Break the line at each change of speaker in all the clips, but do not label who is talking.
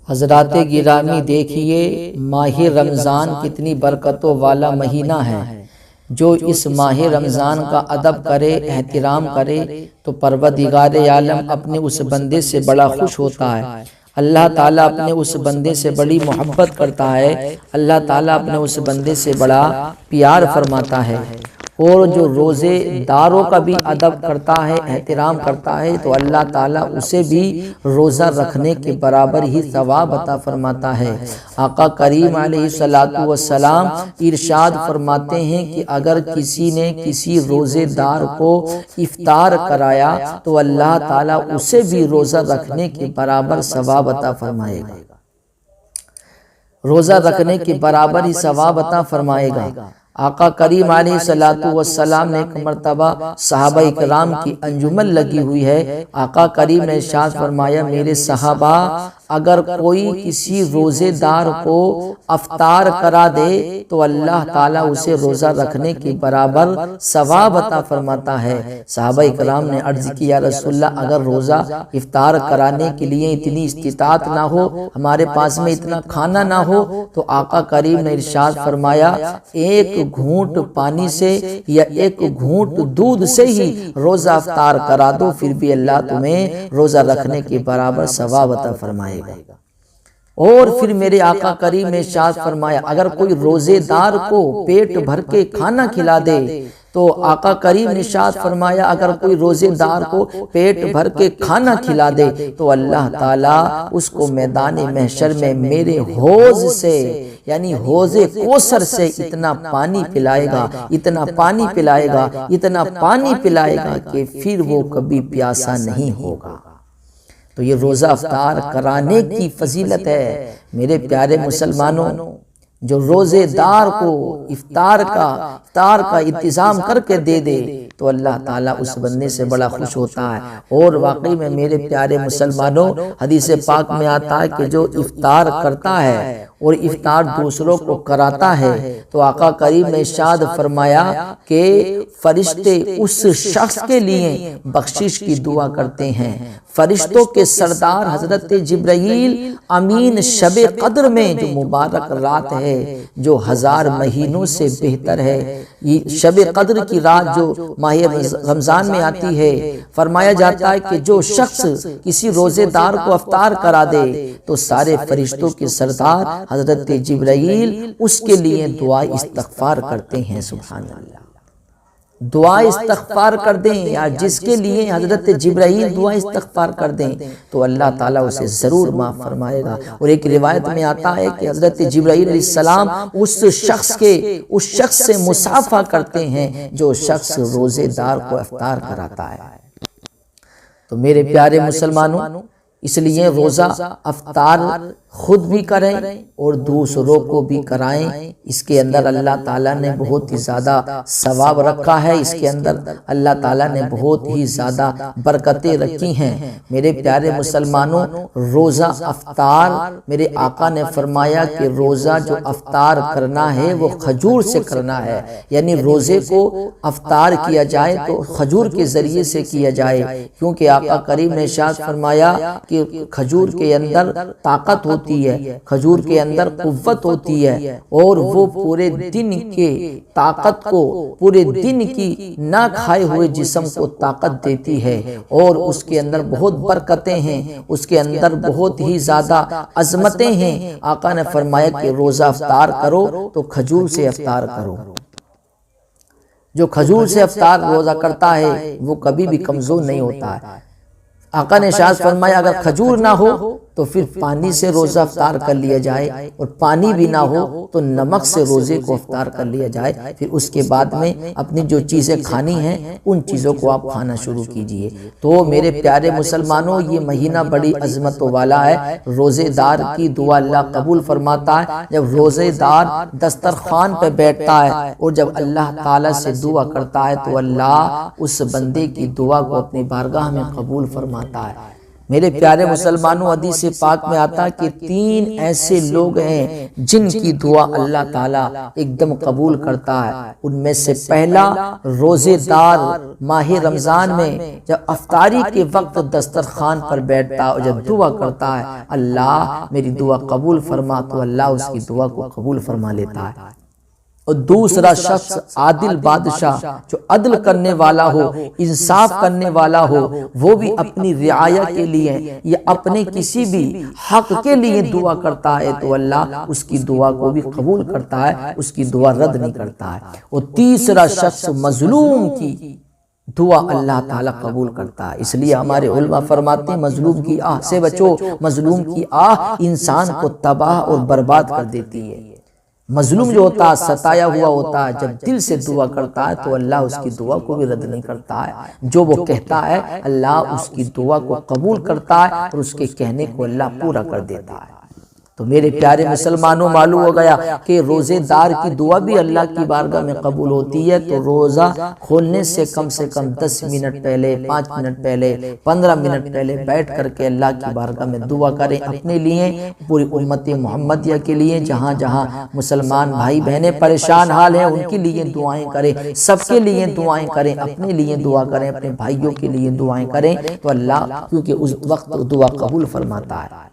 حضرات گرامی دیکھیے، ماہ رمضان کتنی برکتوں والا مہینہ ہے۔ جو اس ماہ رمضان کا ادب کرے، احترام کرے، تو پروردگار عالم اپنے اس بندے سے بڑا خوش ہوتا ہے۔ اللہ تعالیٰ اپنے اس بندے سے بڑی محبت کرتا ہے، اللہ تعالیٰ اپنے اس بندے سے بڑا پیار فرماتا ہے۔ اور جو روزے داروں کا بھی ادب کرتا ہے، احترام کرتا ہے، تو اللہ تعالیٰ اسے بھی روزہ رکھنے کے برابر ہی ثواب عطا فرماتا ہے۔ آقا کریم علیہ السلام ارشاد فرماتے ہیں کہ اگر کسی نے کسی روزے دار کو افطار کرایا تو اللہ تعالیٰ اسے بھی روزہ رکھنے کے برابر ثواب عطا فرمائے گا، روزہ رکھنے کے برابر ہی ثواب عطا فرمائے گا۔ آقا کریم علیہ السلام نے ایک مرتبہ صحابہ اکرام کی انجمن لگی ہوئی ہے۔ آقا کریم نے ارشاد فرمایا، میرے صحابہ، اگر کوئی کسی روزے دار کو افطار کرا دے تو اللہ تعالیٰ اسے روزہ رکھنے کے برابر ثواب عطا فرماتا ہے۔ صحابہ اکرام نے عرض کی، یا رسول اللہ، اگر روزہ افطار کرانے کے لیے اتنی استطاعت نہ ہو، ہمارے پاس میں اتنا کھانا نہ ہو، تو آقا کریم نے ارشاد فرمایا، ایک گھونٹ پانی سے یا ایک گھونٹ دودھ سے ہی روزہ افطار کرا دو، پھر بھی اللہ تمہیں روزہ رکھنے کے برابر ثواب عطا فرمائے گا۔ اور پھر میرے آقا کریم نے ارشاد فرمایا، اگر کوئی روزے دار کو پیٹ بھر کے کھانا کھلا دے، تو آقا کریم نے ارشاد فرمایا، اگر کوئی روزے دار کو پیٹ بھر کے کھانا کھلا دے تو اللہ تعالیٰ اس کو میدان محشر میں میرے حوض سے، یعنی حوض کوثر سے اتنا پانی پلائے گا، اتنا پانی پلائے گا، اتنا پانی پلائے گا کہ پھر وہ کبھی پیاسا نہیں ہوگا۔ تو یہ روزہ افطار کرانے کی فضیلت ہے۔ میرے پیارے مسلمانوں، جو روزے دار کو افطار کا انتظام کر کے دے دے تو اللہ تعالیٰ اس بندے سے بڑا خوش ہوتا ہے۔ اور واقعی میں میرے پیارے مسلمانوں، حدیث پاک میں آتا ہے کہ جو افطار کرتا ہے اور افطار دوسروں کو کراتا ہے تو آقا کریم نے ارشاد فرمایا کہ فرشتے اس شخص کے لیے بخشش کی دعا کرتے ہیں۔ فرشتوں کے سردار حضرت جبرائیل امین شب قدر میں، جو مبارک رات ہے، جو 1000 مہینوں سے بہتر ہے، شب قدر کی رات جو ماہ رمضان میں آتی ہے، فرمایا جاتا ہے کہ جو شخص کسی روزے دار کو افطار کرا دے تو سارے فرشتوں کے سردار حضرت جبرائیل اس کے لیے دعا استغفار کرتے ہیں۔ سبحان اللہ، دعا استغفار کر دیں، یا جس کے لیے حضرت جبرائیل دعا استغفار کر دیں تو اللہ تعالیٰ اسے ضرور معاف فرمائے گا۔ اور ایک روایت میں آتا ہے کہ حضرت جبرائیل علیہ السلام اس شخص سے مصافحہ کرتے ہیں جو شخص روزے دار کو افطار کراتا ہے۔ تو میرے پیارے مسلمانوں، اس لیے روزہ افطار خود بھی کریں اور دوسروں کو بھی کرائیں۔ اس کے اندر اللہ تعالیٰ نے بہت ہی زیادہ ثواب رکھا ہے، اس کے اندر اللہ تعالیٰ نے بہت ہی زیادہ برکتیں رکھی ہیں۔ میرے پیارے مسلمانوں، روزہ افطار، میرے آقا نے فرمایا کہ روزہ جو افطار کرنا ہے وہ کھجور سے کرنا ہے، یعنی روزے کو افطار کیا جائے تو کھجور کے ذریعے سے کیا جائے، کیونکہ آقا کریم نے ارشاد فرمایا کہ کھجور کے اندر طاقت ہوتی ہے، کھجور کے اندر قوت ہوتی ہے، اور وہ پورے دن کے طاقت کو، پورے دن کی نہ کھائے ہوئے جسم کو طاقت دیتی ہے، اور اس کے اندر بہت برکتیں ہیں، اس کے اندر بہت ہی زیادہ عظمتیں ہیں۔ آقا نے فرمایا کہ روزہ افطار کرو تو کھجور سے افطار کرو۔ جو کھجور سے افطار روزہ کرتا ہے وہ کبھی بھی کمزور نہیں ہوتا ہے۔ آقا نے ارشاد فرمایا، اگر کھجور نہ ہو تو پھر پانی سے روزہ افطار کر لیا جائے، اور پانی بھی نہ ہو تو نمک سے روزے کو افطار کر لیا جائے، پھر اس کے بعد میں اپنی جو چیزیں کھانی ہیں ان چیزوں کو آپ کھانا شروع کیجئے۔ تو میرے پیارے مسلمانوں، یہ مہینہ بڑی عظمت والا ہے۔ روزے دار کی دعا اللہ قبول فرماتا ہے۔ جب روزے دار دسترخوان پہ بیٹھتا ہے اور جب اللہ تعالیٰ سے دعا کرتا ہے تو اللہ اس بندے کی دعا کو اپنی بارگاہ میں قبول فرماتا ہے۔ میرے پیارے مسلمانوں، حدیث پاک میں آتا کہ 3 ایسے لوگ ہیں جن کی دعا اللہ تعالیٰ ایک دم قبول کرتا ہے۔ ان میں سے پہلا روزے دار ماہ رمضان میں جب افطاری کے وقت دسترخوان پر بیٹھتا ہے اور جب دعا کرتا ہے اللہ میری دعا قبول فرما، تو اللہ اس کی دعا کو قبول فرما لیتا ہے۔ اور دوسرا شخص عادل بادشاہ جو عدل کرنے والا ہو، انصاف کرنے والا ہو، وہ بھی اپنی رعایا کے لیے یا اپنے کسی بھی حق کے لیے دعا کرتا ہے تو اللہ اس کی دعا کو بھی قبول کرتا ہے، اس کی دعا رد نہیں کرتا ہے۔ اور تیسرا شخص مظلوم کی دعا اللہ تعالیٰ قبول کرتا ہے۔ اس لیے ہمارے علماء فرماتے ہیں مظلوم کی آہ سے بچو، مظلوم کی آہ انسان کو تباہ اور برباد کر دیتی ہے۔ مظلوم جو ہوتا ہے، ستایا ہوا ہوتا ہے، جب دل سے دعا کرتا ہے تو اللہ اس کی دعا کو بھی رد نہیں کرتا ہے۔ جو وہ کہتا ہے اللہ اس کی دعا کو قبول کرتا ہے اور اس کے کہنے کو اللہ پورا کر دیتا ہے۔ تو میرے پیارے مسلمانوں، معلوم ہو گیا کہ روزے دار کی دعا بھی اللہ کی بارگاہ میں قبول ہوتی ہے۔ تو روزہ کھولنے سے کم 10 منٹ پہلے، 5 منٹ پہلے، 15 منٹ پہلے بیٹھ کر کے اللہ کی بارگاہ میں دعا کریں، اپنے لیے، پوری امت محمدیہ کے لیے، جہاں جہاں مسلمان بھائی بہنیں پریشان حال ہیں ان کے لیے دعائیں کریں، سب کے لیے دعائیں کریں، اپنے لیے دعا کریں، اپنے بھائیوں کے لیے دعائیں کریں تو اللہ کیونکہ اس وقت دعا قبول فرماتا ہے۔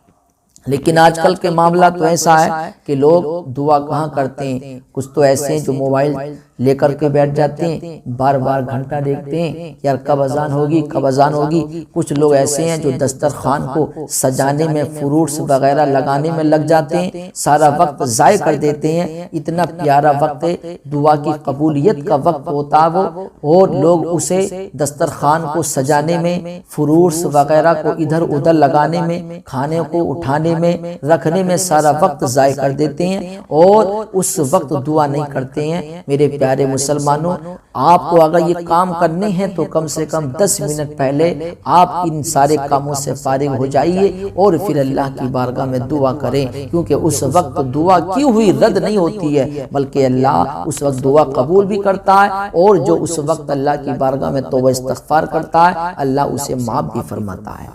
لیکن آج کل کے معاملہ تو ایسا ہے کہ لوگ دعا کہاں کرتے ہیں، کچھ تو ایسے ہیں جو موبائل لے کر کے بیٹھ جاتے ہیں، بار بار گھنٹہ دیکھتے ہیں یار کب اذان ہوگی کب اذان ہوگی۔ کچھ لوگ ایسے ہیں جو دسترخوان کو سجانے میں، فروٹس وغیرہ لگانے میں لگ جاتے ہیں، سارا وقت ضائع کر دیتے ہیں۔ اتنا پیارا وقت ہے، دعا کی قبولیت کا وقت ہوتا ہے وہ، اور لوگ اسے دسترخوان کو سجانے میں، فروٹس وغیرہ کو ادھر ادھر لگانے میں، کھانے کو اٹھانے میں، رکھنے میں سارا وقت ضائع کر دیتے ہیں اور اس وقت دعا نہیں کرتے ہیں۔ میرے پیارے مسلمانوں، آپ کو اگر یہ کام کرنے ہیں تو کم سے کم 10 منٹ پہلے آپ ان سارے کاموں سے فارغ ہو جائیے اور پھر اللہ کی بارگاہ میں دعا کریں، کیونکہ اس وقت دعا کی ہوئی رد نہیں ہوتی ہے، بلکہ اللہ اس وقت دعا قبول بھی کرتا ہے، اور جو اس وقت اللہ کی بارگاہ میں توبہ استغفار کرتا ہے اللہ اسے معاف بھی فرماتا ہے۔